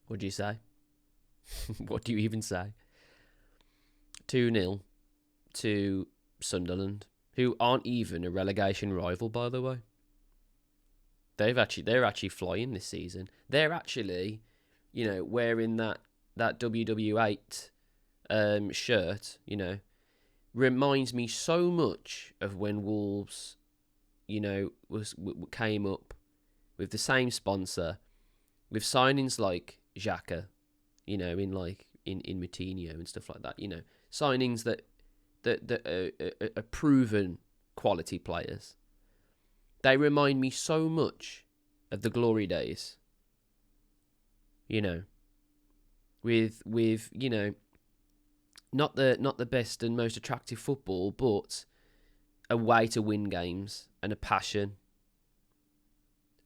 What do you say? What do you even say? 2-0 to Sunderland, who aren't even a relegation rival, by the way. They're actually flying this season. They're actually, wearing that WW8 shirt. Reminds me so much of when Wolves, came up with the same sponsor, with signings like Xhaka, in Moutinho and stuff like that. Signings that are proven quality players. They remind me so much of the glory days. With not the best and most attractive football, but a way to win games and a passion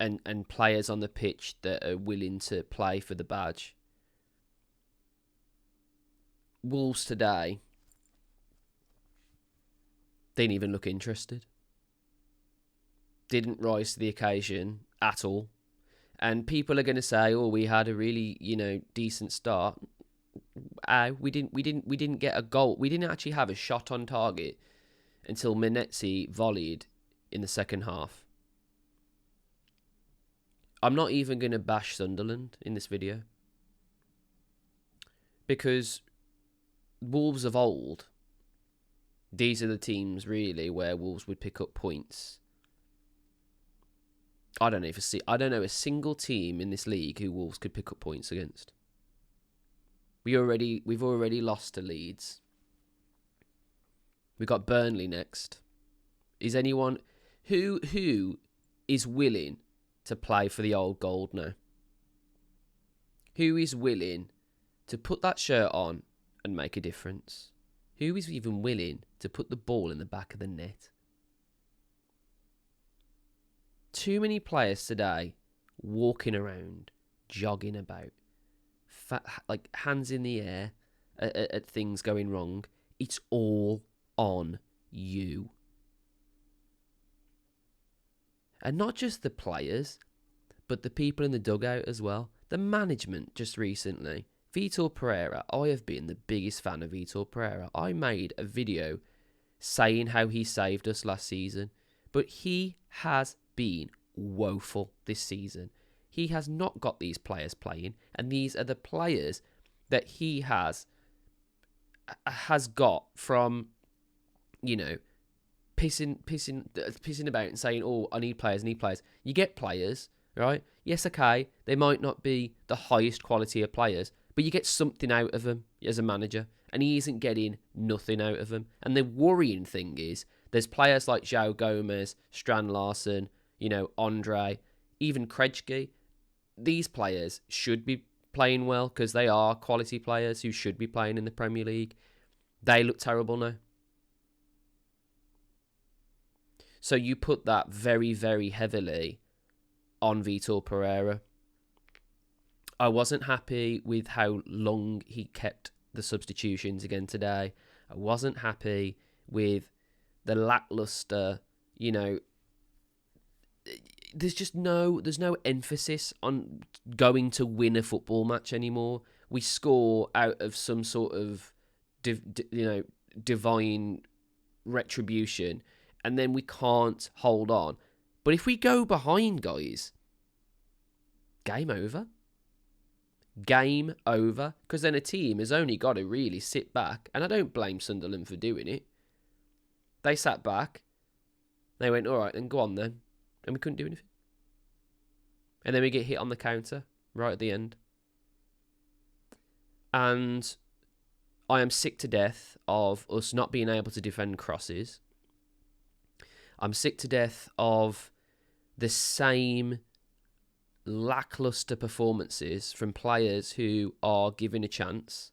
and players on the pitch that are willing to play for the badge. Wolves today didn't even look interested. Didn't rise to the occasion at all. And people are going to say, "Oh, we had a really, decent start." We didn't get a goal. We didn't actually have a shot on target until Menezes volleyed in the second half. I'm not even going to bash Sunderland in this video, because Wolves of old, these are the teams really where Wolves would pick up points. I don't know a single team in this league who Wolves could pick up points against. We've already lost to Leeds. We got Burnley next. Is anyone who is willing to play for the old gold now? Who is willing to put that shirt on and make a difference? Who is even willing to put the ball in the back of the net? Too many players today walking around, jogging about, like hands in the air at things going wrong. It's all on you. And not just the players, but the people in the dugout as well. The management just recently. Vitor Pereira, I have been the biggest fan of Vitor Pereira. I made a video saying how he saved us last season, but he has been woeful this season. He has not got these players playing, and these are the players that he has got from, pissing about and saying, "Oh, I need players. You get players, right? Yes, okay, they might not be the highest quality of players, but you get something out of them as a manager, and he isn't getting nothing out of them. And the worrying thing is, there's players like João Gomez, Strand Larsen, Andre, even Krejci. These players should be playing well because they are quality players who should be playing in the Premier League. They look terrible now. So you put that very, very heavily on Vitor Pereira. I wasn't happy with how long he kept the substitutions again today. I wasn't happy with the lackluster, there's no emphasis on going to win a football match anymore. We score out of some sort of divine retribution, and then we can't hold on. But if we go behind, guys, game over. Game over. Because then a team has only got to really sit back, and I don't blame Sunderland for doing it. They sat back. They went, all right, then go on then. And we couldn't do anything. And then we get hit on the counter right at the end. And I am sick to death of us not being able to defend crosses. I'm sick to death of the same lackluster performances from players who are given a chance.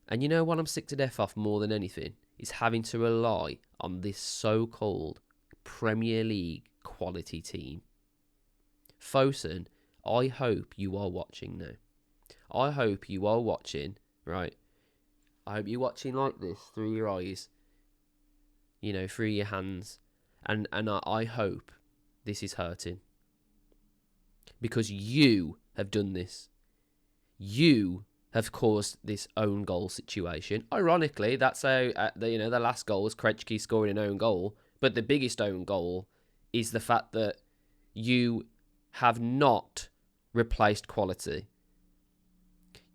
And you know what I'm sick to death of more than anything? Is having to rely on this so-called Premier League quality team. Fosun, I hope you are watching now. I hope you are watching, right? I hope you're watching like this, through your eyes, through your hands. And I hope this is hurting. because you have done this. You have caused this own goal situation. Ironically, that's how the last goal was Krejci scoring an own goal, but the biggest own goal is the fact that you have not replaced quality.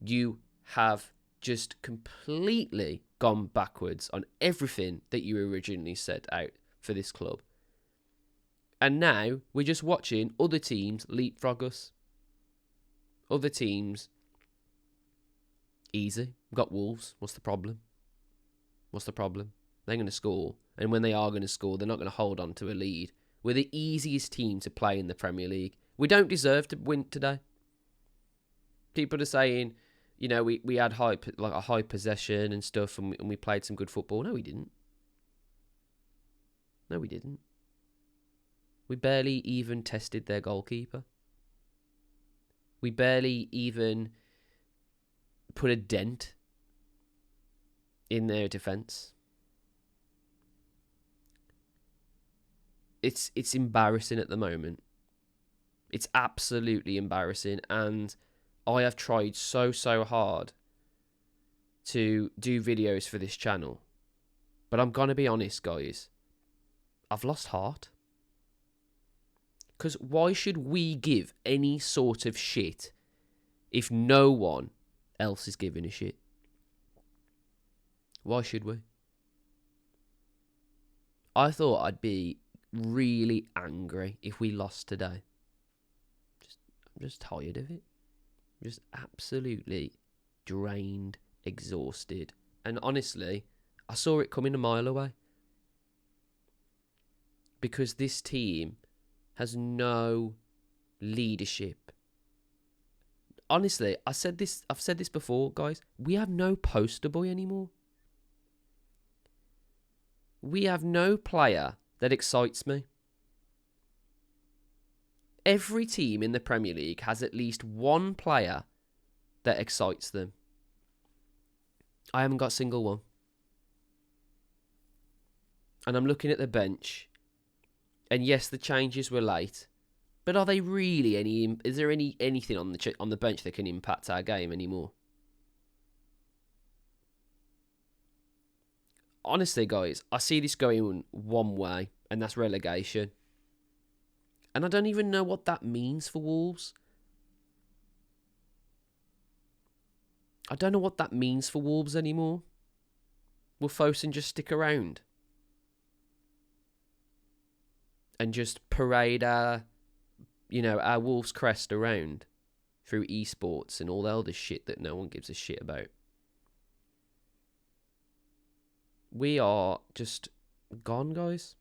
You have just completely gone backwards on everything that you originally set out for this club. And now we're just watching other teams leapfrog us. Other teams, easy. We've got Wolves. What's the problem? They're going to score. And when they are going to score, they're not going to hold on to a lead. We're the easiest team to play in the Premier League. We don't deserve to win today. People are saying, we had a high possession and stuff, and we played some good football. No, we didn't. We barely even tested their goalkeeper. We barely even put a dent in their defence. It's embarrassing at the moment. It's absolutely embarrassing, and I have tried so hard to do videos for this channel. But I'm going to be honest, guys. I've lost heart. Because why should we give any sort of shit if no one else is giving a shit? Why should we? I thought I'd be really angry if we lost today. I'm just tired of it. I'm just absolutely drained, exhausted. And honestly, I saw it coming a mile away. Because this team has no leadership. Honestly, I've said this before, guys. We have no poster boy anymore. We have no player that excites me. Every team in the Premier League has at least one player that excites them. I haven't got a single one. And I'm looking at the bench. And yes, the changes were late. But are they really is there anything on the bench that can impact our game anymore? Honestly, guys, I see this going one way, and that's relegation. And I don't even know what that means for Wolves. I don't know what that means for Wolves anymore. Will Fosun just stick around and just parade our Wolves crest around through esports and all the other shit that no one gives a shit about? We are just gone, guys.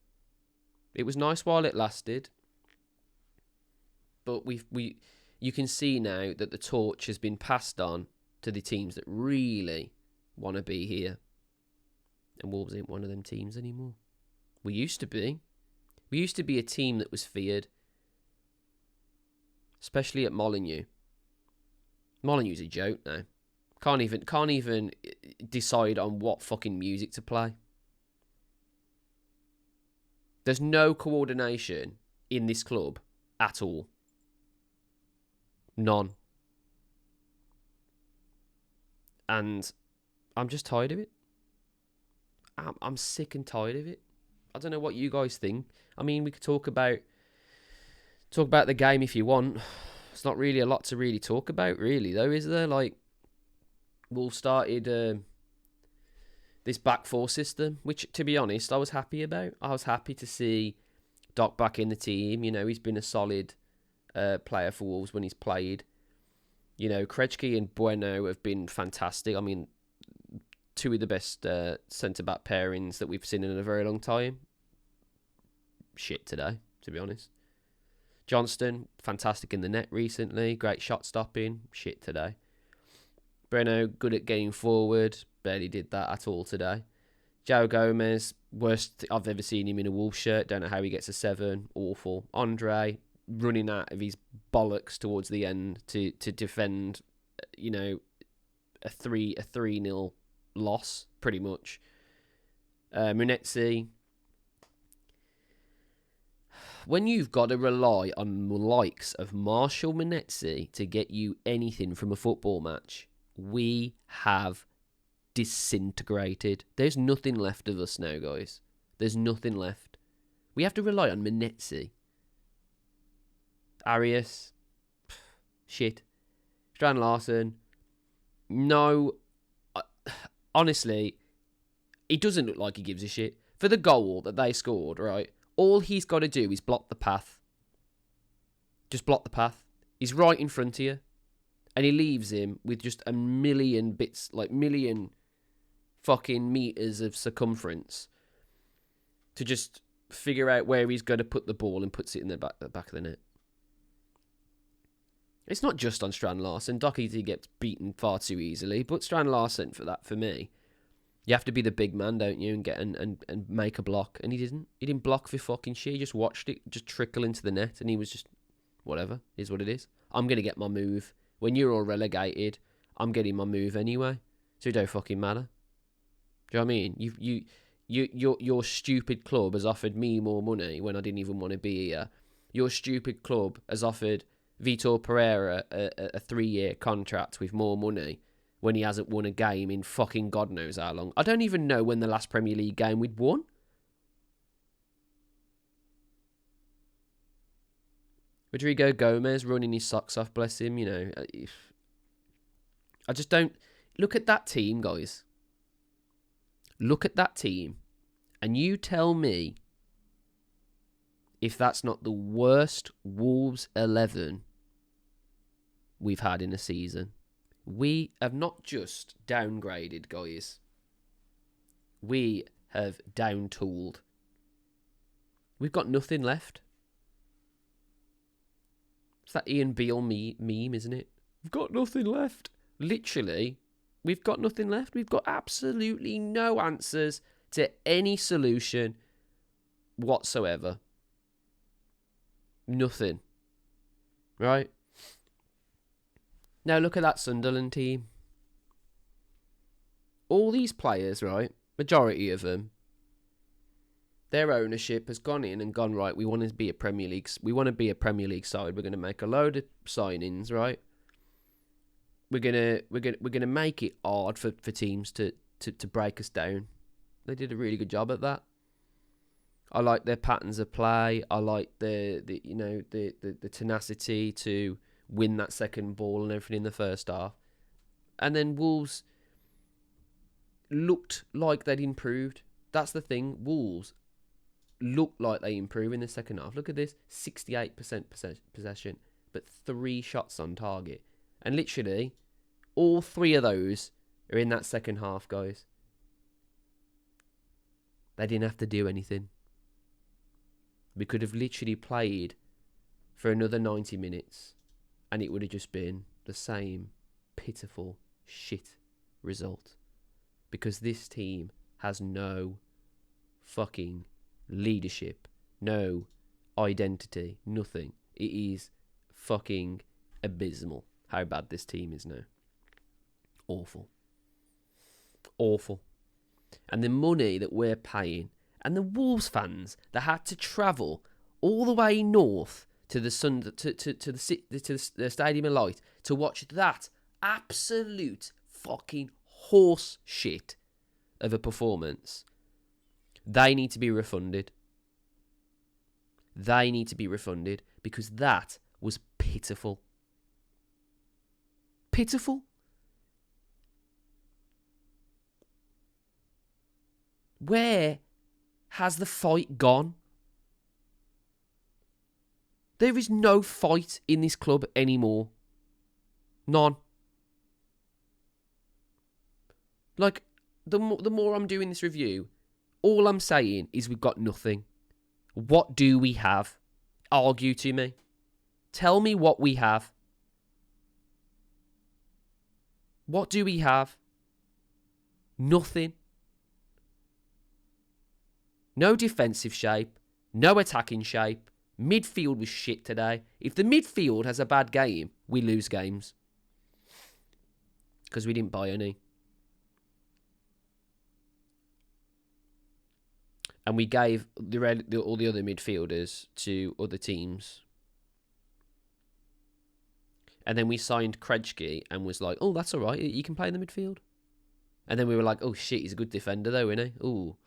It was nice while it lasted, but you can see now that the torch has been passed on to the teams that really want to be here, and Wolves ain't one of them teams anymore. We used to be a team that was feared, especially at Molineux. Molineux's a joke now. Can't even decide on what fucking music to play. There's no coordination in this club at all. None. And I'm just tired of it. I'm sick and tired of it. I don't know what you guys think. I mean, we could talk about the game if you want. It's not really a lot to really talk about, really, though, is there? Like, Wolves started this back four system, which, to be honest, I was happy about. I was happy to see Doc back in the team. He's been a solid player for Wolves when he's played. Krejci and Bueno have been fantastic. I mean, two of the best centre-back pairings that we've seen in a very long time. Shit today, to be honest. Johnston, fantastic in the net recently. Great shot stopping. Shit today. Breno, good at getting forward. Barely did that at all today. João Gomez, worst I've ever seen him in a Wolves shirt. Don't know how he gets a 7. Awful. Andre, running out of his bollocks towards the end to defend, a 3-0 loss, pretty much. Munetsi, when you've got to rely on the likes of Marshall Manetzi to get you anything from a football match, we have disintegrated. There's nothing left of us now, guys. There's nothing left. We have to rely on Manetzi. Arias, shit. Strand Larson, no. Honestly, it doesn't look like he gives a shit. For the goal that they scored, right, all he's got to do is block the path. Just block the path. He's right in front of you. And he leaves him with just a million bits, like million fucking meters of circumference to just figure out where he's going to put the ball and puts it in the back of the net. It's not just on Strand Larson. Doherty gets beaten far too easily, but Strand Larson, for me, you have to be the big man, don't you, and get and make a block. And he didn't. He didn't block for fucking shit. He just watched it just trickle into the net, and he was just, whatever, is what it is. I'm going to get my move. When you're all relegated, I'm getting my move anyway. So it don't fucking matter. Do you know what I mean? Your stupid club has offered me more money when I didn't even want to be here. Your stupid club has offered Vitor Pereira a 3-year contract with more money when he hasn't won a game in fucking God knows how long. I don't even know when the last Premier League game we'd won. Rodrigo Gomez running his socks off, bless him, you know. I just don't... Look at that team, guys. Look at that team, and you tell me if that's not the worst Wolves 11 we've had in a season. We have not just downgraded, guys. We have down-tooled. We've got nothing left. It's that Ian Beale meme, isn't it? We've got nothing left. Literally, we've got nothing left. We've got absolutely no answers to any solution whatsoever. Nothing. Right? Now look at that Sunderland team. All these players, right? Majority of them, their ownership has gone in and gone, right, we want to be a Premier League side. We're going to make a load of signings, right? We're gonna make it hard for teams to break us down. They did a really good job at that. I like their patterns of play. I like the tenacity to win that second ball and everything in the first half. And then Wolves looked like they'd improved. That's the thing. Wolves looked like they improved in the second half. Look at this. 68% possession, but 3 shots on target. And literally, all 3 of those are in that second half, guys. They didn't have to do anything. We could have literally played for another 90 minutes and it would have just been the same pitiful shit result. Because this team has no fucking leadership, no identity, nothing. It is fucking abysmal how bad this team is now. Awful. Awful. And the money that we're paying, and the Wolves fans that had to travel all the way north to the Stadium of Light to watch that absolute fucking horse shit of a performance, they need to be refunded. They need to be refunded because that was pitiful. Pitiful. Where has the fight gone? There is no fight in this club anymore. None. Like, the more I'm doing this review, all I'm saying is we've got nothing. What do we have? Argue to me. Tell me what we have. What do we have? Nothing. No defensive shape. No attacking shape. Midfield was shit today. If the midfield has a bad game, we lose games. Because we didn't buy any. And we gave all the other midfielders to other teams. And then we signed Krejci and was like, oh, that's all right. You can play in the midfield. And then we were like, oh, shit, he's a good defender, though, isn't he? Ooh,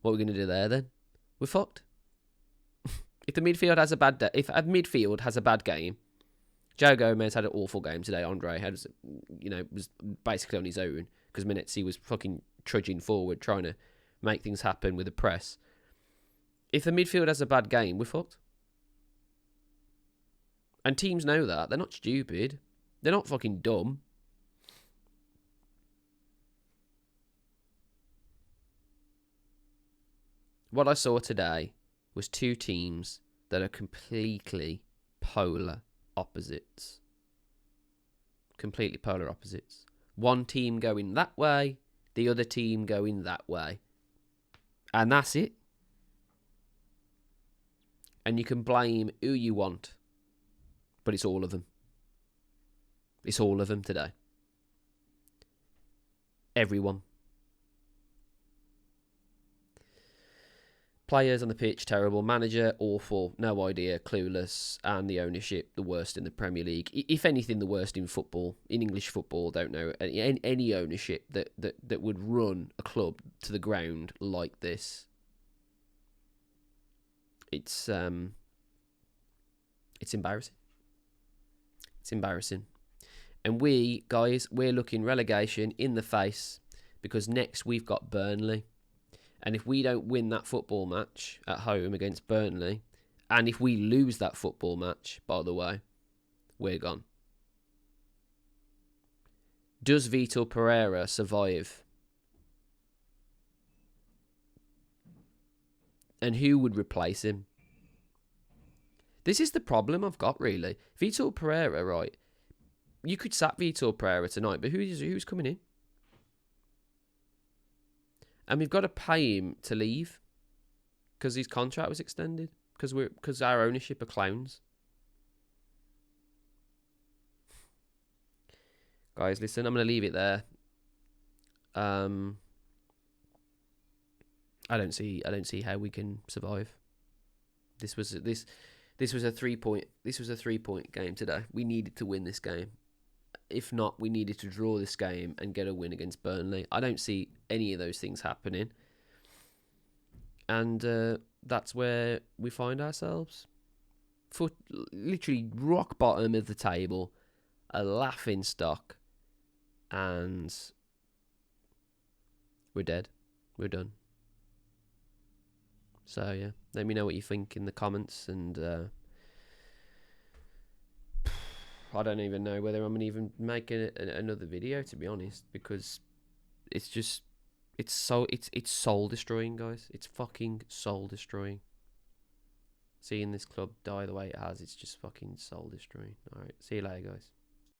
what are we going to do there, then? We're fucked. If the midfield has a bad day, if a midfield has a bad game, Joe Gomez had an awful game today. Andre was basically on his own because Minetzi was fucking trudging forward, trying to make things happen with the press. If the midfield has a bad game, we're fucked. And teams know that. They're not stupid. They're not fucking dumb. What I saw today was two teams that are completely polar opposites. Completely polar opposites. One team going that way, the other team going that way. And that's it. And you can blame who you want. But it's all of them. It's all of them today. Everyone. Players on the pitch, terrible. Manager, awful. No idea, clueless. And the ownership, the worst in the Premier League. If anything, the worst in football. In English football, don't know. Any ownership that would run a club to the ground like this. It's embarrassing. It's embarrassing. And we, guys, we're looking relegation in the face because next we've got Burnley. And if we don't win that football match at home against Burnley, and if we lose that football match, by the way, we're gone. Does Vitor Pereira survive? And who would replace him? This is the problem I've got, really. Vitor Pereira, right? You could sack Vitor Pereira tonight, but who's coming in? And we've got to pay him to leave because his contract was extended because our ownership are clowns. Guys, listen, I'm going to leave it there. I don't see how we can survive. This was a 3-point game today. We needed to win this game. If not, we needed to draw this game and get a win against Burnley. I don't see any of those things happening. And that's where we find ourselves. Literally rock bottom of the table. A laughing stock. And we're dead. We're done. So, yeah. Let me know what you think in the comments. And I don't even know whether I'm going to even make another video, to be honest, because it's soul destroying, guys. It's fucking soul destroying. Seeing this club die the way it has, it's just fucking soul destroying. All right, see you later, guys.